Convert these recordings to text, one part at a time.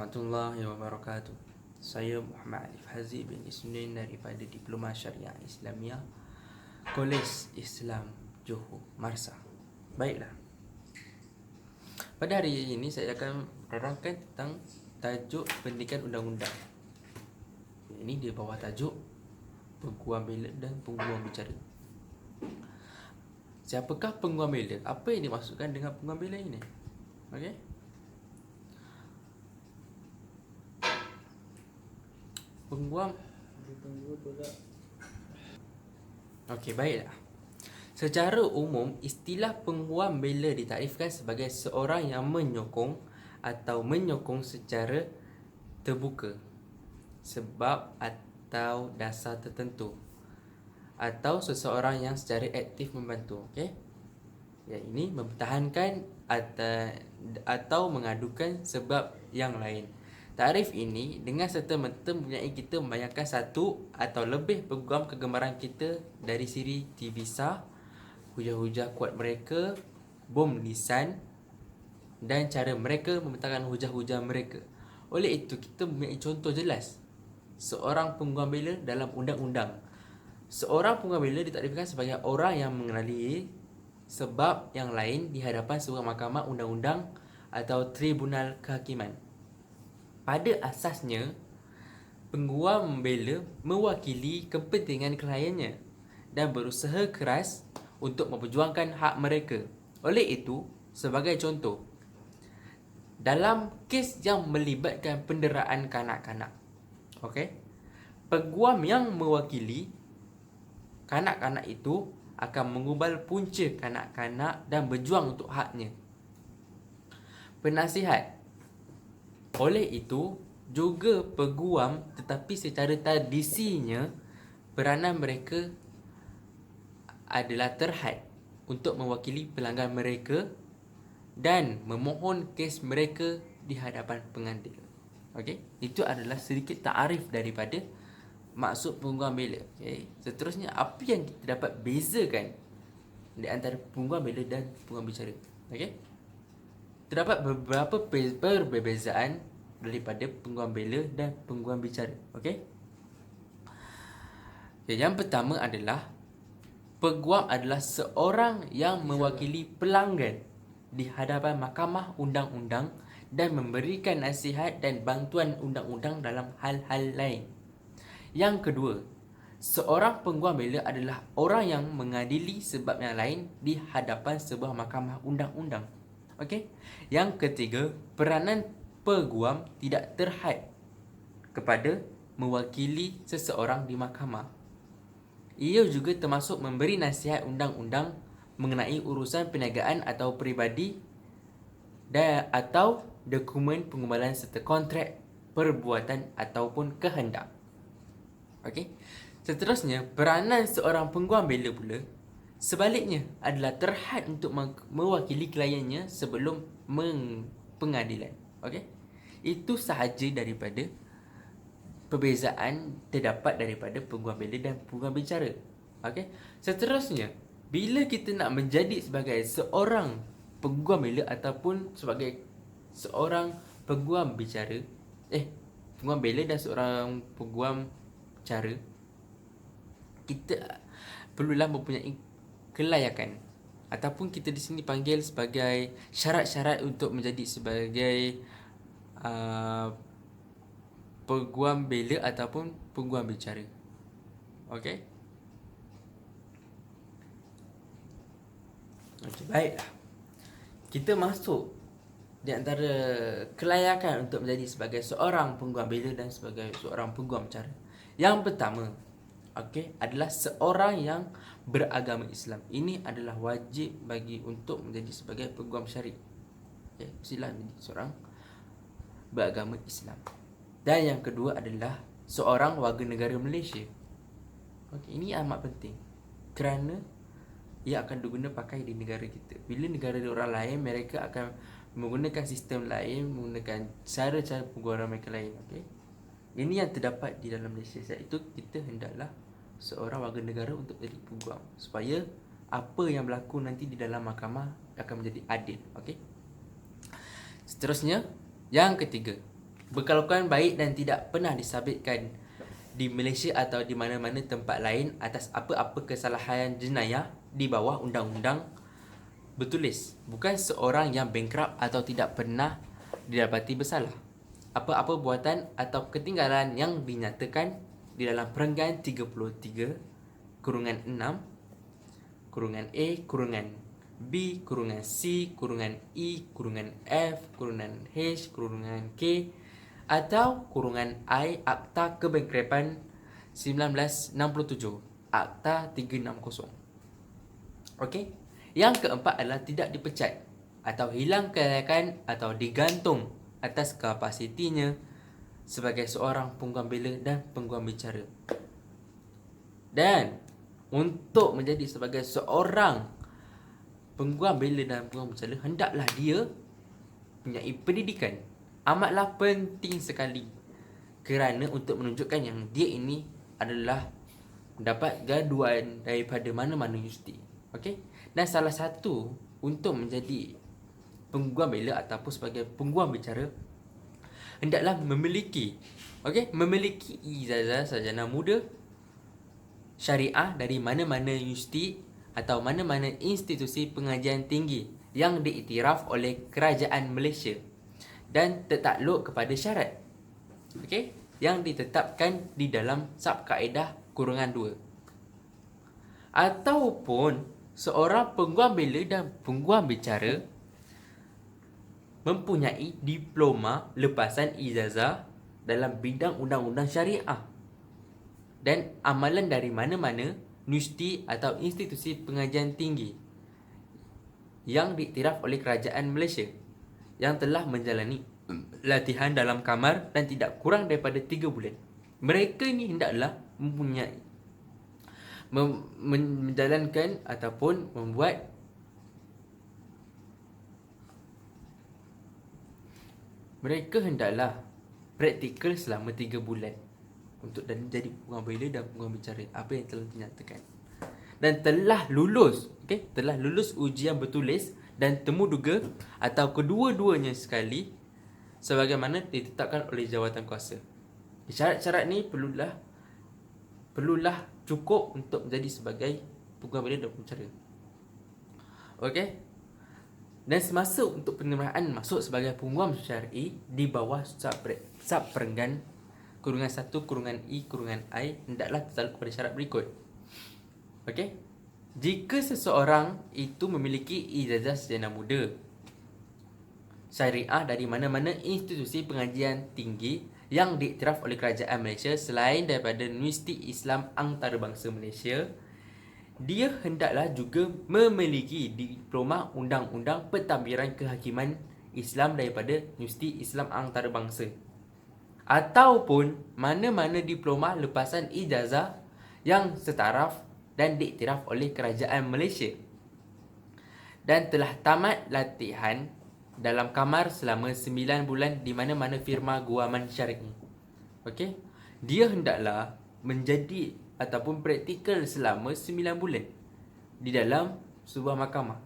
warahmatullahi wabarakatuh. Saya Muhammad Alif Haziq bin Isnin daripada Diploma Syariah Islamiah Kolej Islam Johor Marsa. Baiklah, pada hari ini saya akan menerangkan tentang tajuk pendidikan undang-undang. Ini di bawah tajuk Peguam Bela dan Peguam Bicara. Siapakah Peguam Bela? Apa yang dimaksudkan dengan Peguam Bela ini? Okey. Peguam. Okey, baiklah. Secara umum, istilah peguam bela ditarifkan sebagai seorang yang menyokong atau menyokong secara terbuka sebab atau dasar tertentu, atau seseorang yang secara aktif membantu. Okey. Yang ini mempertahankan atau mengadukan sebab yang lain. Tarif ini dengan serta-merta mempunyai kita membayangkan satu atau lebih peguam kegemaran kita dari siri TV sah, hujah-hujah kuat mereka, bom lisan dan cara mereka membentangkan hujah-hujah mereka. Oleh itu, kita mempunyai contoh jelas seorang peguam bela dalam undang-undang. Seorang peguam bela ditakdirkan sebagai orang yang mengenali sebab yang lain di hadapan sebuah mahkamah undang-undang atau tribunal kehakiman. Pada asasnya, peguam bela mewakili kepentingan kliennya dan berusaha keras untuk memperjuangkan hak mereka. Oleh itu, sebagai contoh, dalam kes yang melibatkan penderaan kanak-kanak, peguam yang mewakili kanak-kanak itu akan mengubal punca kanak-kanak dan berjuang untuk haknya. Penasihat, oleh itu, juga peguam, tetapi secara tradisinya peranan mereka adalah terhad untuk mewakili pelanggan mereka dan memohon kes mereka di hadapan pengadil. Okey, itu adalah sedikit taarif daripada maksud peguam bela. Okey, seterusnya apa yang kita dapat bezakan di antara peguam bela dan peguam bicara? Okey, terdapat beberapa perbezaan daripada peguam bela dan peguam bicara. Okey. Yang pertama adalah peguam adalah seorang yang mewakili pelanggan di hadapan mahkamah undang-undang dan memberikan nasihat dan bantuan undang-undang dalam hal-hal lain. Yang kedua, seorang peguam bela adalah orang yang mengadili sebab yang lain di hadapan sebuah mahkamah undang-undang. Okey. Yang ketiga, peranan peguam tidak terhad kepada mewakili seseorang di mahkamah. Ia juga termasuk memberi nasihat undang-undang mengenai urusan perniagaan atau peribadi atau dokumen pengumbalan serta kontrak perbuatan ataupun kehendak. Okey. Seterusnya, peranan seorang peguam bela pula sebaliknya adalah terhad untuk mewakili kliennya sebelum pengadilan. Okey. Itu sahaja daripada perbezaan terdapat daripada peguam bela dan peguam bicara. Okey. Seterusnya, bila kita nak menjadi sebagai seorang peguam bela ataupun sebagai seorang peguam bicara, peguam bela dan seorang peguam bicara, kita perlulah mempunyai kelayakan ataupun kita di sini panggil sebagai syarat-syarat untuk menjadi sebagai peguam bela ataupun peguam bicara. Okey. Okey, baiklah. Kita masuk di antara kelayakan untuk menjadi sebagai seorang peguam bela dan sebagai seorang peguam bicara. Yang pertama, adalah seorang yang beragama Islam. Ini adalah wajib bagi untuk menjadi sebagai peguam syar'i. Mestilah menjadi seorang beragama Islam. Dan yang kedua adalah seorang warga negara Malaysia. Ini amat penting kerana ia akan diguna pakai di negara kita. Bila negara orang lain, mereka akan menggunakan sistem lain, menggunakan cara-cara peguam mereka lain. Ini yang terdapat di dalam Malaysia. Sebab itu kita hendaklah seorang warga negara untuk jadi peguam supaya apa yang berlaku nanti di dalam mahkamah akan menjadi adil. Seterusnya, yang ketiga, berkelakuan baik dan tidak pernah disabitkan di Malaysia atau di mana-mana tempat lain atas apa-apa kesalahan jenayah di bawah undang-undang bertulis. Bukan seorang yang bankrupt atau tidak pernah didapati bersalah. Apa-apa buatan atau ketinggalan yang dinyatakan di dalam Perenggan 33 kurungan 6 kurungan A kurungan B kurungan C kurungan E kurungan F kurungan H kurungan K atau kurungan I Akta Kebangkrepan 1967 Akta 360. Okey. Yang keempat adalah tidak dipecat atau hilang kelayakan atau digantung atas kapasitinya sebagai seorang pengguam bela dan pengguam bicara. Dan untuk menjadi sebagai seorang pengguam bela dan pengguam bicara, hendaklah dia mempunyai pendidikan. Amatlah penting sekali kerana untuk menunjukkan yang dia ini adalah mendapat graduan daripada mana-mana universiti. Okey? Dan salah satu untuk menjadi pengguam bela ataupun sebagai pengguam bicara, hendaklah memiliki ijazah sarjana muda syariah dari mana-mana universiti atau mana-mana institusi pengajian tinggi yang diiktiraf oleh kerajaan Malaysia dan tertakluk kepada syarat yang ditetapkan di dalam Sabkaedah kurungan 2. Ataupun seorang pengguam bela dan pengguam bicara mempunyai diploma lepasan ijazah dalam bidang undang-undang syariah dan amalan dari mana-mana universiti atau institusi pengajian tinggi yang diiktiraf oleh kerajaan Malaysia yang telah menjalani latihan dalam kamar dan tidak kurang daripada 3 bulan. Mereka ni hendaklah mempunyai menjalankan ataupun membuat mereka hendaklah praktikal selama 3 bulan untuk dan jadi pengguam bela dan pengguam bicara apa yang telah dinyatakan dan telah lulus telah lulus ujian bertulis dan temu duga atau kedua-duanya sekali sebagaimana ditetapkan oleh jawatan kuasa. Syarat-syarat ni perlulah cukup untuk menjadi sebagai pengguam bela dan pengguam bicara. Okey. Dan semasa untuk penerimaan masuk sebagai pengguam syar'i di bawah Sub Perenggan kurungan 1 kurungan I kurungan I hendaklah tertakluk kepada syarat berikut. Okey. Jika seseorang itu memiliki ijazah sarjana muda syariah dari mana-mana institusi pengajian tinggi yang diiktiraf oleh kerajaan Malaysia selain daripada Universiti Islam Antarabangsa Malaysia, dia hendaklah juga memiliki diploma undang-undang pentadbiran kehakiman Islam daripada Universiti Islam Antarabangsa ataupun mana-mana diploma lepasan ijazah yang setaraf dan diiktiraf oleh kerajaan Malaysia dan telah tamat latihan dalam kamar selama 9 bulan di mana-mana firma guaman syar'i. Okey. Dia hendaklah menjadi ataupun praktikal selama 9 bulan di dalam sebuah mahkamah.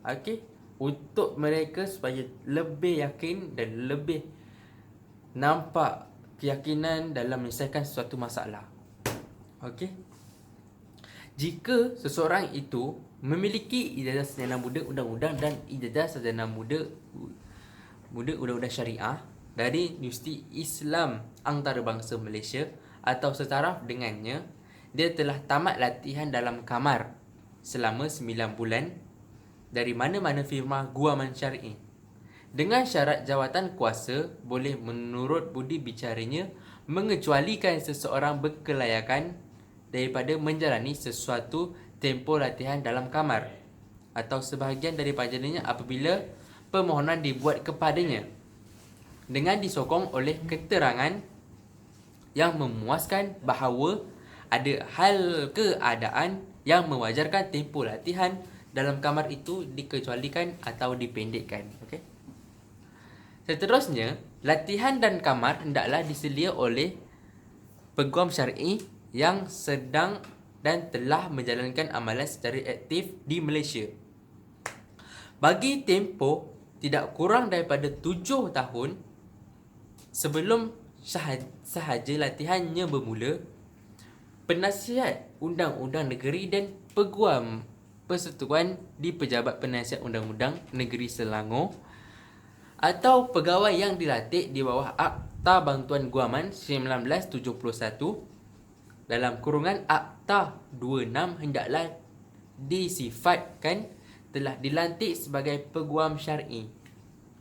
Okey. Untuk mereka supaya lebih yakin dan lebih nampak keyakinan dalam menyelesaikan suatu masalah. Okey. Jika seseorang itu memiliki ijazah sarjana muda undang-undang dan ijazah sarjana muda undang-undang syariah dari Universiti Islam Antarabangsa Malaysia atau setaraf dengannya, dia telah tamat latihan dalam kamar selama 9 bulan dari mana-mana firma guaman syar'i dengan syarat jawatan kuasa boleh menurut budi bicaranya mengecualikan seseorang berkelayakan daripada menjalani sesuatu tempoh latihan dalam kamar atau sebahagian daripadanya apabila permohonan dibuat kepadanya dengan disokong oleh keterangan yang memuaskan bahawa ada hal keadaan yang mewajarkan tempoh latihan dalam kamar itu dikecualikan atau dipendekkan. Okey. Seterusnya, latihan dan kamar hendaklah diselia oleh pengguam syar'i yang sedang dan telah menjalankan amalan secara aktif di Malaysia bagi tempoh tidak kurang daripada 7 tahun Sebelum sahaja latihannya bermula, penasihat undang-undang negeri dan peguam persekutuan di Pejabat Penasihat Undang-Undang Negeri Selangor atau pegawai yang dilatih di bawah Akta Bantuan Guaman 1971 dalam kurungan Akta 26 hendaklah disifatkan telah dilantik sebagai peguam syar'i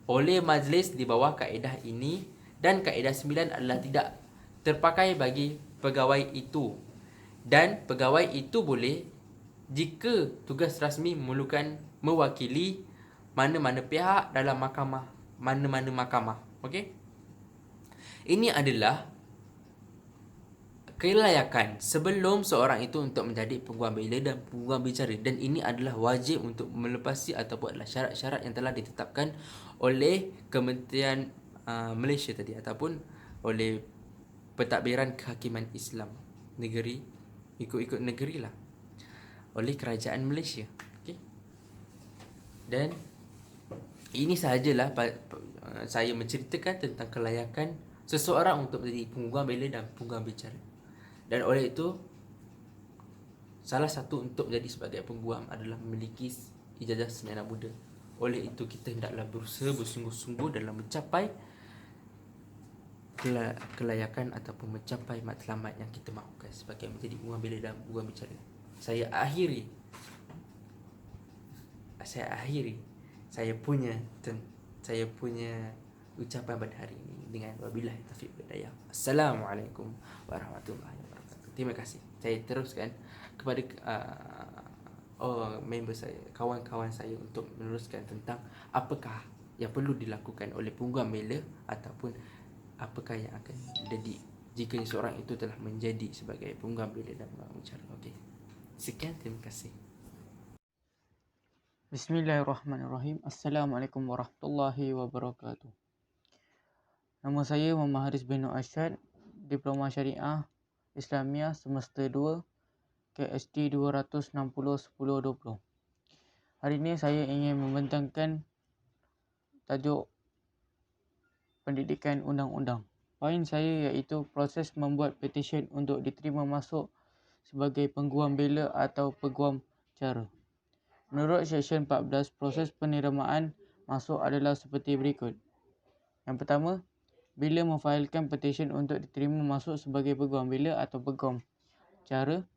oleh majlis di bawah kaedah ini, dan kaedah 9 adalah tidak terpakai bagi pegawai itu, dan pegawai itu boleh jika tugas rasmi memerlukan mewakili mana-mana pihak dalam mana-mana mahkamah. Okey. Ini adalah kelayakan sebelum seorang itu untuk menjadi peguam bela dan peguam bicara, dan ini adalah wajib untuk melepasi ataupun adalah syarat-syarat yang telah ditetapkan oleh Kementerian Malaysia tadi ataupun oleh Pentadbiran Kehakiman Islam negeri, ikut negeri lah, oleh Kerajaan Malaysia. Okay. Dan ini sahajalah saya menceritakan tentang kelayakan seseorang untuk menjadi peguam bela dan peguam bicara. Dan oleh itu, salah satu untuk menjadi sebagai peguam adalah memiliki ijazah sarjana muda. Oleh itu, kita hendaklah berusaha bersungguh-sungguh dalam mencapai kelayakan ataupun mencapai matlamat yang kita mahukan sebagai menjadi peguam bela dan peguam bicara. Saya akhiri saya punya ucapan pada hari ini dengan wabillahi taufiq wal hidayah. Assalamualaikum warahmatullahi wabarakatuh. Terima kasih. Saya teruskan kepada member saya, kawan-kawan saya, untuk meneruskan tentang apakah yang perlu dilakukan oleh peguam bela ataupun apakah yang akan jadi jika seorang itu telah menjadi sebagai peguam bela dan peguam bicara. Okey. Sekian, terima kasih. Bismillahirrahmanirrahim. Assalamualaikum warahmatullahi wabarakatuh. Nama saya Muhammad Haris bin Ashad, Diploma Syariah Islamiah Semester 2, KST 260 1020. Hari ini saya ingin membentangkan tajuk pendidikan undang-undang. Poin saya iaitu proses membuat petisyen untuk diterima masuk sebagai peguam bela atau peguam cara. Menurut Seksyen 14, proses penerimaan masuk adalah seperti berikut. Yang pertama, bila memfailkan petisyen untuk diterima masuk sebagai peguam bela atau peguam cara,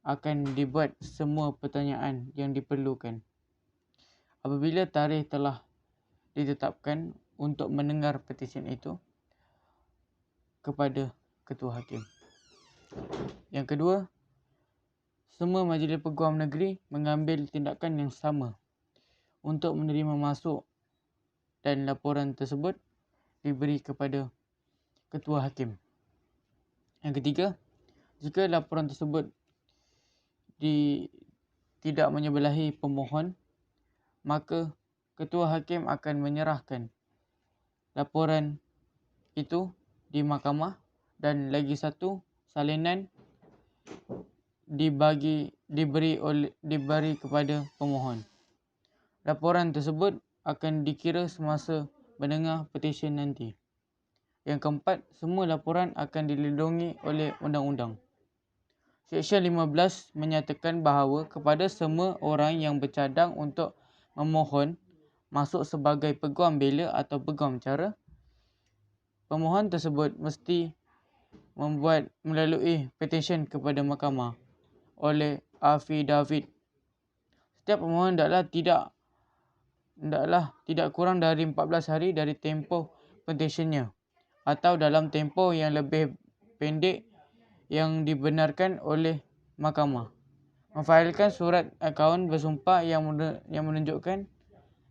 akan dibuat semua pertanyaan yang diperlukan. Apabila tarikh telah ditetapkan untuk mendengar petisyen itu kepada Ketua Hakim. Yang kedua, semua majlis peguam negeri mengambil tindakan yang sama untuk menerima masuk, dan laporan tersebut diberi kepada Ketua Hakim. Yang ketiga, jika laporan tersebut tidak menyebelahi pemohon, maka Ketua Hakim akan menyerahkan laporan itu di mahkamah, dan lagi satu salinan diberi kepada pemohon. Laporan tersebut akan dikira semasa mendengar petisyen nanti. Yang keempat, semua laporan akan dilindungi oleh undang-undang. Seksyen 15 menyatakan bahawa kepada semua orang yang bercadang untuk memohon masuk sebagai peguam bela atau peguam cara, pemohon tersebut mesti membuat melalui petisyen kepada mahkamah oleh afidavit. Setiap pemohon hendaklah tidak kurang dari 14 hari dari tempoh petisyennya atau dalam tempoh yang lebih pendek yang dibenarkan oleh mahkamah. Memfailkan surat akaun bersumpah yang menunjukkan,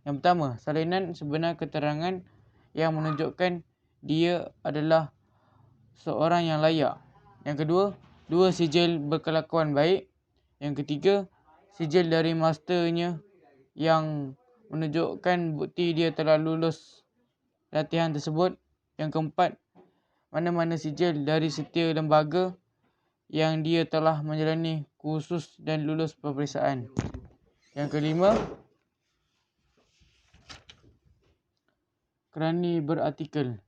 yang pertama, salinan sebenar keterangan yang menunjukkan dia adalah seorang yang layak. Yang kedua, 2 sijil berkelakuan baik. Yang ketiga, sijil dari masternya yang menunjukkan bukti dia telah lulus latihan tersebut. Yang keempat, mana-mana sijil dari setiap lembaga yang dia telah menjalani kursus dan lulus peperiksaan. Yang kelima, kerani berartikel.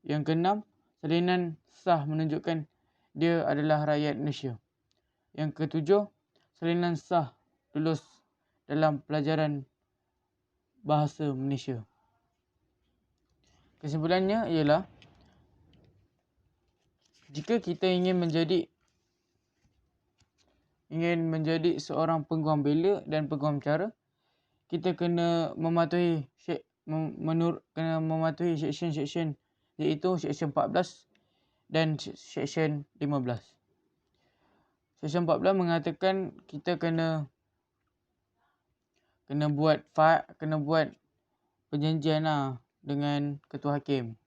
Yang keenam, salinan sah menunjukkan dia adalah rakyat Malaysia. Yang ketujuh, salinan sah lulus dalam pelajaran bahasa Malaysia. Kesimpulannya ialah, jika kita ingin menjadi seorang peguam bela dan peguam cara, kita kena mematuhi seksyen-seksyen, iaitu seksyen 14 dan seksyen 15. Seksyen 14 mengatakan kita kena buat perjanjian dengan ketua hakim.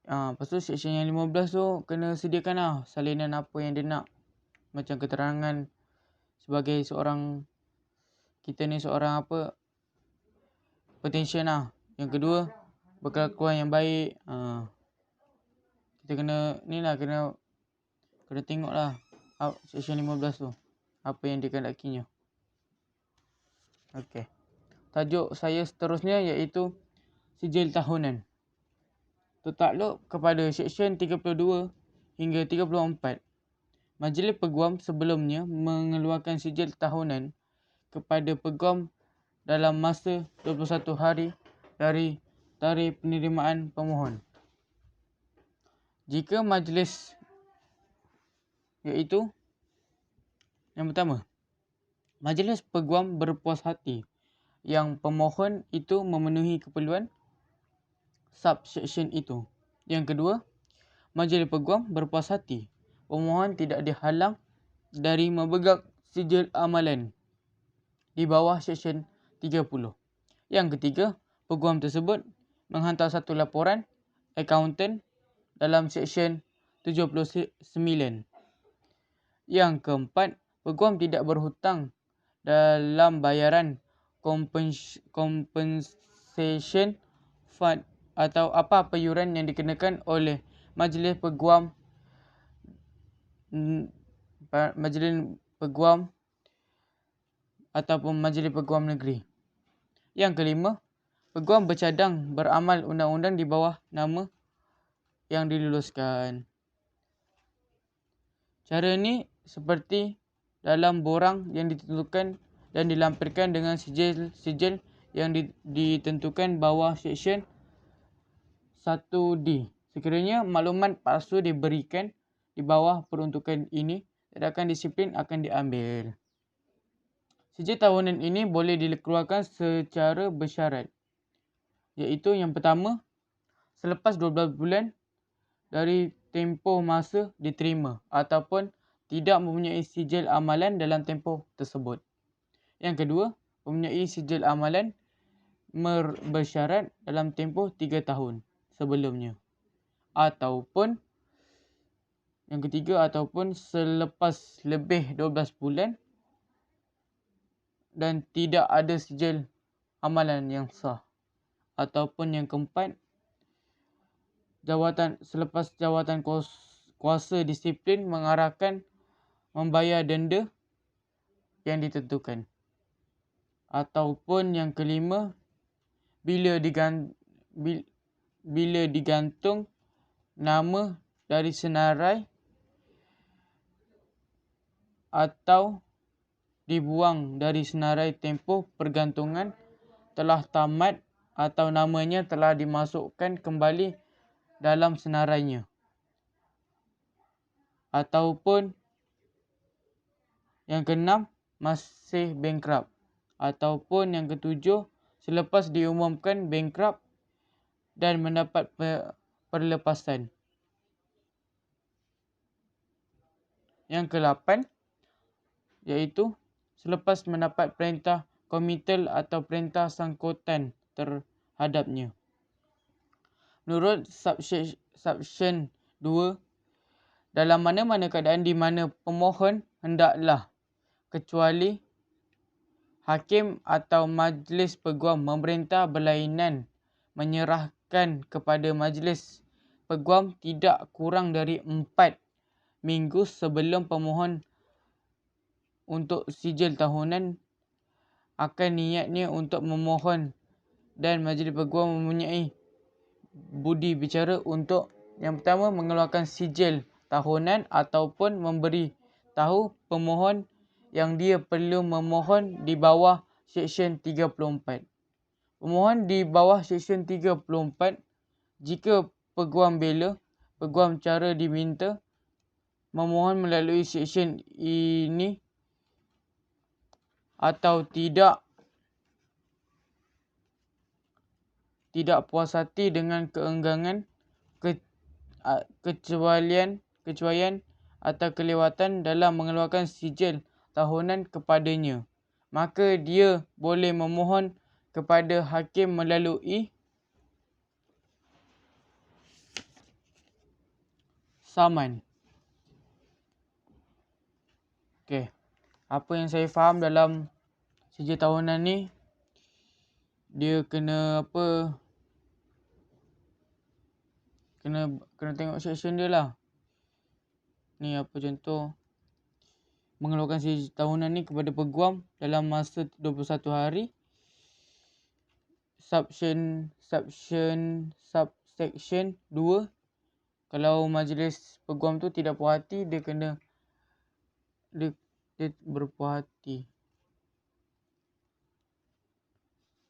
Lepas tu seksyen yang 15 tu kena sediakan salinan apa yang dia nak. Macam keterangan sebagai seorang potential Yang kedua, berkelakuan yang baik. Kita kena tengok seksyen 15 tu, apa yang dikehendakinya. Okey. Tajuk saya seterusnya iaitu sijil tahunan. Tertakluk kepada seksyen 32 hingga 34. Majlis Peguam sebelumnya mengeluarkan sijil tahunan kepada peguam dalam masa 21 hari dari tarikh penerimaan pemohon. Jika majlis, iaitu yang pertama, Majlis Peguam berpuas hati yang pemohon itu memenuhi keperluan subseksyen itu. Yang kedua, Majlis Peguam berpuas hati pemohon tidak dihalang dari memegang sijil amalan di bawah seksyen 30. Yang ketiga, peguam tersebut menghantar satu laporan akaunten dalam seksyen 79. Yang keempat, peguam tidak berhutang dalam bayaran compensation fund atau apa-apa yuran yang dikenakan oleh Majlis Peguam ataupun Majlis Peguam Negeri. Yang kelima, peguam bercadang beramal undang-undang di bawah nama yang diluluskan. Cara ni seperti dalam borang yang ditentukan dan dilampirkan dengan sijil yang ditentukan bawah seksyen 1D. Sekiranya maklumat palsu diberikan di bawah peruntukan ini, tindakan disiplin akan diambil. Sijil tahunan ini boleh dikeluarkan secara bersyarat, iaitu yang pertama, selepas 12 bulan dari tempoh masa diterima ataupun tidak mempunyai sijil amalan dalam tempoh tersebut. Yang kedua, mempunyai sijil amalan bersyarat dalam tempoh 3 tahun sebelumnya. Ataupun yang ketiga, ataupun selepas lebih 12 bulan dan tidak ada sijil amalan yang sah. Ataupun yang keempat, selepas jawatan kuasa disiplin mengarahkan membayar denda yang ditentukan. Ataupun yang kelima, bila digantung nama dari senarai atau dibuang dari senarai tempoh pergantungan telah tamat atau namanya telah dimasukkan kembali dalam senarainya. Ataupun yang keenam, masih bankrupt. Ataupun yang ketujuh, selepas diumumkan bankrupt dan mendapat perlepasan. Yang ke-8 iaitu selepas mendapat perintah komitel atau perintah sangkutan terhadapnya. Menurut subseksyen 2, dalam mana-mana keadaan di mana pemohon hendaklah, kecuali hakim atau majlis peguam memerintah berlainan, menyerahkan kepada majlis peguam tidak kurang dari 4 minggu sebelum pemohon untuk sijil tahunan akan niatnya untuk memohon dan majlis peguam mempunyai budi bicara untuk yang pertama mengeluarkan sijil tahunan ataupun memberi tahu pemohon yang dia perlu memohon di bawah Seksyen 34. Pemohon di bawah Seksyen 34 jika peguam bela, peguam cara diminta memohon melalui seksyen ini atau tidak puas hati dengan keenggangan, kecualian atau kelewatan dalam mengeluarkan sijil tahunan kepadanya, maka dia boleh memohon kepada hakim melalui saman. Okey. Apa yang saya faham dalam sijil tahunan ni, dia kena tengok seksyen dia lah. Ni apa contoh mengeluarkan sijil tahunan ni kepada peguam dalam masa 21 hari. Subsection 2, kalau majlis peguam tu tidak puas hati, dia berpuas hati.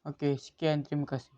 Okey, sekian, terima kasih.